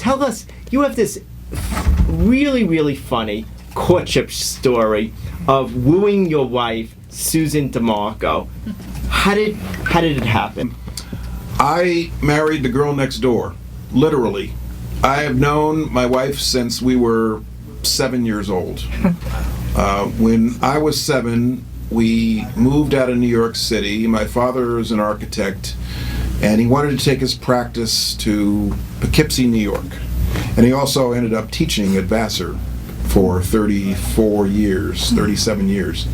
tell us, you have this really, really funny courtship story of wooing your wife, Susan DeMarco. How did it happen? I married the girl next door, literally. I have known my wife since we were 7 years old. When I was 7, we moved out of New York City. My father is an architect, and he wanted to take his practice to Poughkeepsie, New York. And he also ended up teaching at Vassar for 37 years.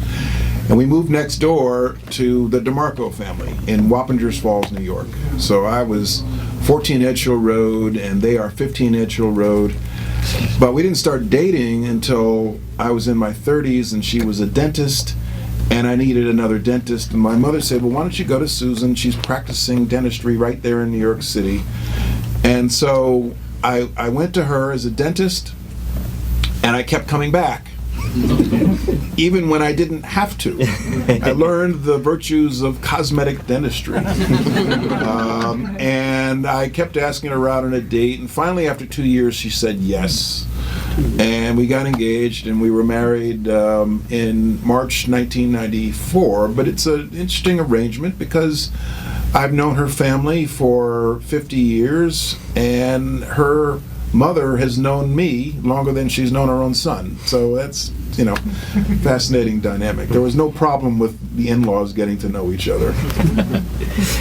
And we moved next door to the DeMarco family in Wappingers Falls, New York. So I was 14 Edgehill Road, and they are 15 Edgehill Road. But we didn't start dating until I was in my 30s, and she was a dentist, and I needed another dentist. And my mother said, well, why don't you go to Susan? She's practicing dentistry right there in New York City. And so I went to her as a dentist, and I kept coming back. Even when I didn't have to. I learned the virtues of cosmetic dentistry. And I kept asking her out on a date, and finally after 2 years she said yes. And we got engaged, and we were married in March 1994. But it's an interesting arrangement because I've known her family for 50 years, and her mother has known me longer than she's known her own son. So that's, fascinating dynamic. There was no problem with the in-laws getting to know each other.